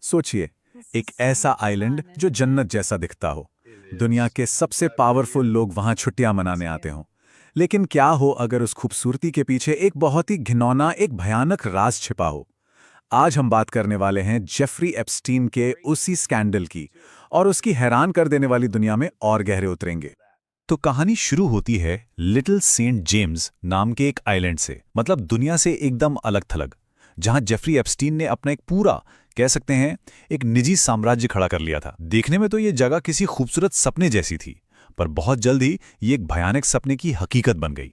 सोचिए, एक ऐसा आइलैंड जो जन्नत जैसा दिखता हो। दुनिया के सबसे पावरफुल लोग वहां छुट्टियां मनाने आते हों। लेकिन क्या हो अगर उस खूबसूरती के पीछे एक बहुत ही घिनौना, एक भयानक राज छिपा हो। आज हम बात करने वाले हैं जेफरी एप्स्टीन के उसी स्कैंडल की, और उसकी हैरान कर देने वाली दुनिया में और गहरे उतरेंगे। तो कहानी शुरू होती है लिटिल सेंट जेम्स नाम के एक आइलैंड से, मतलब दुनिया से एकदम अलग थलग, जहां जेफरी एप्स्टीन ने अपना एक पूरा, कह सकते हैं, एक निजी साम्राज्य खड़ा कर लिया था। देखने में तो ये जगह किसी खूबसूरत सपने जैसी थी, पर बहुत जल्द ही ये एक भयानक सपने की हकीकत बन गई।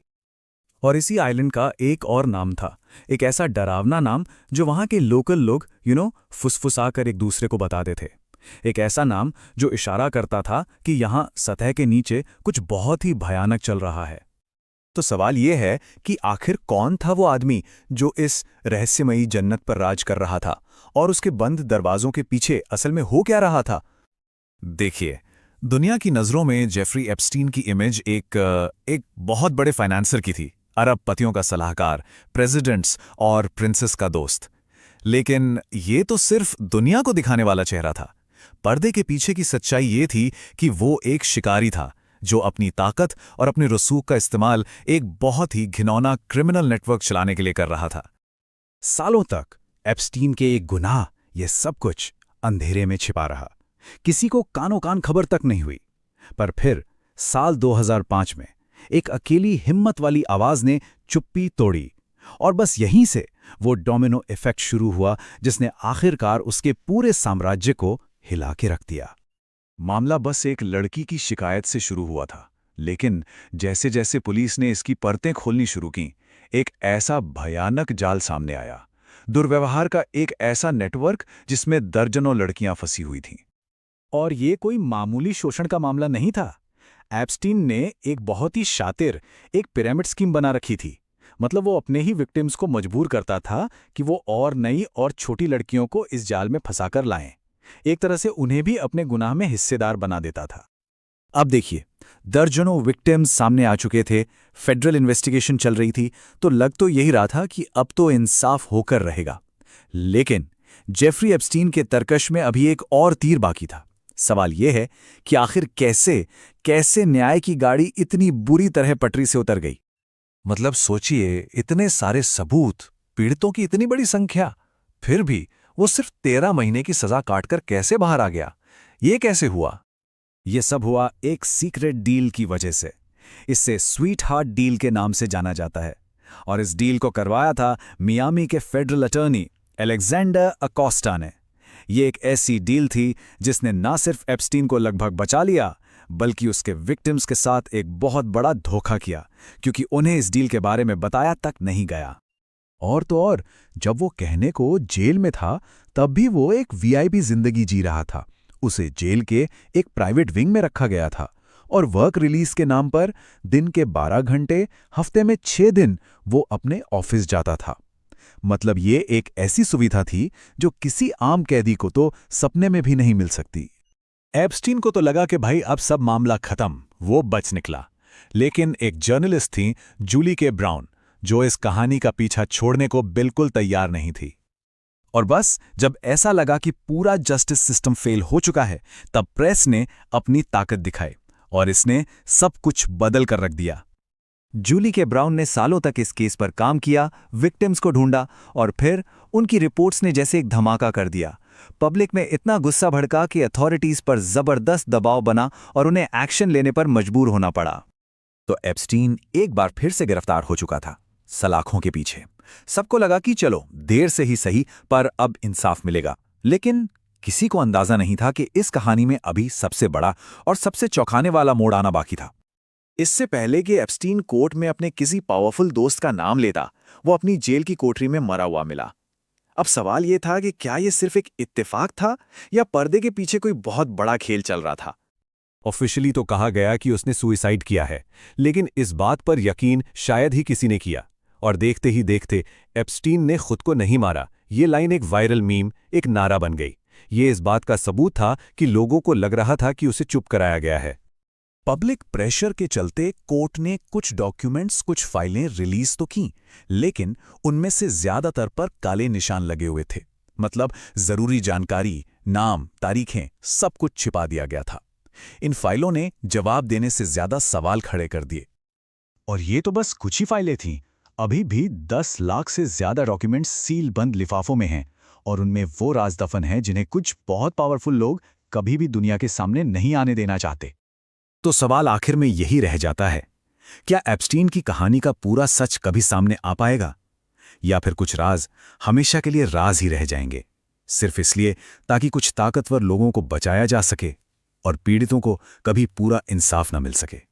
और इसी आइलैंड का एक और नाम था, एक ऐसा डरावना नाम जो वहां के लोकल लोग फुसफुसा कर एक दूसरे को बताते थे। एक ऐसा नाम जो इशारा करता था कि यहाँ सतह के नीचे कुछ बहुत ही भयानक चल रहा है। तो सवाल यह है कि आखिर कौन था वो आदमी जो इस रहस्यमयी जन्नत पर राज कर रहा था, और उसके बंद दरवाजों के पीछे असल में हो क्या रहा था? देखिए, दुनिया की नज़रों में जेफरी एप्स्टीन की इमेज एक बहुत बड़े फाइनेंसर की थी, अरबपतियों का सलाहकार, प्रेसिडेंट्स और प्रिंसेस का दोस्त। लेकिन ये तो सिर्फ दुनिया को दिखाने वाला चेहरा था। पर्दे के पीछे की सच्चाई ये थी कि वो एक शिकारी था जो अपनी ताकत और अपने रसूख का इस्तेमाल एक बहुत ही घिनौना क्रिमिनल नेटवर्क चलाने के लिए कर रहा था। सालों तक एप्स्टीन के एक गुनाह, ये सब कुछ अंधेरे में छिपा रहा। किसी को कानो कान खबर तक नहीं हुई। पर फिर साल 2005 में एक अकेली हिम्मत वाली आवाज ने चुप्पी तोड़ी, और बस यहीं से वो डोमिनो इफेक्ट शुरू हुआ जिसने आखिरकार उसके पूरे साम्राज्य को हिला के रख दिया। मामला बस एक लड़की की शिकायत से शुरू हुआ था, लेकिन जैसे जैसे पुलिस ने इसकी परतें खोलनी शुरू की, एक ऐसा भयानक जाल सामने आया। दुर्व्यवहार का एक ऐसा नेटवर्क जिसमें दर्जनों लड़कियां फंसी हुई थीं। और ये कोई मामूली शोषण का मामला नहीं था। एप्स्टीन ने एक बहुत ही शातिर, एक पिरामिड स्कीम बना रखी थी। मतलब वो अपने ही विक्टिम्स को मजबूर करता था कि वो और नई और छोटी लड़कियों को इस जाल में फंसाकर लाएं। एक तरह से उन्हें भी अपने गुनाह में हिस्सेदार बना देता था। अब देखिए, दर्जनों विक्टिम्स सामने आ चुके थे, फेडरल इन्वेस्टिगेशन चल रही थी, तो लग तो यही रहा था कि अब तो इंसाफ होकर रहेगा। लेकिन जेफरी एप्स्टीन के तरकश में अभी एक और तीर बाकी था। सवाल यह है कि आखिर कैसे कैसे न्याय की गाड़ी इतनी बुरी तरह पटरी से उतर गई। मतलब सोचिए, इतने सारे सबूत, पीड़ितों की इतनी बड़ी संख्या, फिर भी वो सिर्फ 13 महीने की सजा काटकर कैसे बाहर आ गया? ये कैसे हुआ? ये सब हुआ एक सीक्रेट डील की वजह से। इसे स्वीट हार्ट डील के नाम से जाना जाता है, और इस डील को करवाया था मियामी के फेडरल अटॉर्नी अलेक्जेंडर अकोस्टा ने। ये एक ऐसी डील थी जिसने ना सिर्फ एप्स्टीन को लगभग बचा लिया, बल्कि उसके विक्टिम्स के साथ एक बहुत बड़ा धोखा किया, क्योंकि उन्हें इस डील के बारे में बताया तक नहीं गया। और तो और, जब वो कहने को जेल में था, तब भी वो एक वीआईपी जिंदगी जी रहा था। उसे जेल के एक प्राइवेट विंग में रखा गया था, और वर्क रिलीज के नाम पर दिन के 12 घंटे, हफ्ते में 6 दिन वो अपने ऑफिस जाता था। मतलब ये एक ऐसी सुविधा थी जो किसी आम कैदी को तो सपने में भी नहीं मिल सकती। एप्स्टीन को तो लगा कि भाई अब सब मामला खत्म, वो बच निकला। लेकिन एक जर्नलिस्ट थी, जूली के ब्राउन, जो इस कहानी का पीछा छोड़ने को बिल्कुल तैयार नहीं थी। और बस जब ऐसा लगा कि पूरा जस्टिस सिस्टम फेल हो चुका है, तब प्रेस ने अपनी ताकत दिखाई, और इसने सब कुछ बदल कर रख दिया। जूली के ब्राउन ने सालों तक इस केस पर काम किया, विक्टिम्स को ढूंढा, और फिर उनकी रिपोर्ट्स ने जैसे एक धमाका कर दिया। पब्लिक में इतना गुस्सा भड़का कि अथॉरिटीज पर जबरदस्त दबाव बना और उन्हें एक्शन लेने पर मजबूर होना पड़ा। तो एप्स्टीन एक बार फिर से गिरफ्तार हो चुका था, सलाखों के पीछे। सबको लगा कि चलो, देर से ही सही, पर अब इंसाफ मिलेगा। लेकिन किसी को अंदाजा नहीं था कि इस कहानी में अभी सबसे बड़ा और सबसे चौंकाने वाला मोड़ आना बाकी था। इससे पहले कि एप्स्टीन कोर्ट में अपने किसी पावरफुल दोस्त का नाम लेता, वो अपनी जेल की कोठरी में मरा हुआ मिला। अब सवाल ये था कि क्या ये सिर्फ एक इत्तेफाक था, या पर्दे के पीछे कोई बहुत बड़ा खेल चल रहा था। ऑफिशियली तो कहा गया कि उसने सुसाइड किया है, लेकिन इस बात पर यकीन शायद ही किसी ने किया। और देखते ही देखते एप्स्टीन ने खुद को नहीं मारा, ये लाइन एक वायरल मीम, एक नारा बन गई। ये इस बात का सबूत था कि लोगों को लग रहा था कि उसे चुप कराया गया है। पब्लिक प्रेशर के चलते कोर्ट ने कुछ डॉक्यूमेंट्स, कुछ फाइलें रिलीज तो की, लेकिन उनमें से ज्यादातर पर काले निशान लगे हुए थे। मतलब जरूरी जानकारी, नाम, तारीखें, सब कुछ छिपा दिया गया था। इन फाइलों ने जवाब देने से ज्यादा सवाल खड़े कर दिए। और ये तो बस कुछ ही फाइलें थीं। अभी भी 10 लाख से ज्यादा डॉक्यूमेंट्स सील बंद लिफाफों में हैं, और उनमें वो राज दफन हैं जिन्हें कुछ बहुत पावरफुल लोग कभी भी दुनिया के सामने नहीं आने देना चाहते। तो सवाल आखिर में यही रह जाता है, क्या एप्स्टीन की कहानी का पूरा सच कभी सामने आ पाएगा, या फिर कुछ राज हमेशा के लिए राज ही रह जाएंगे, सिर्फ इसलिए ताकि कुछ ताकतवर लोगों को बचाया जा सके और पीड़ितों को कभी पूरा इंसाफ न मिल सके।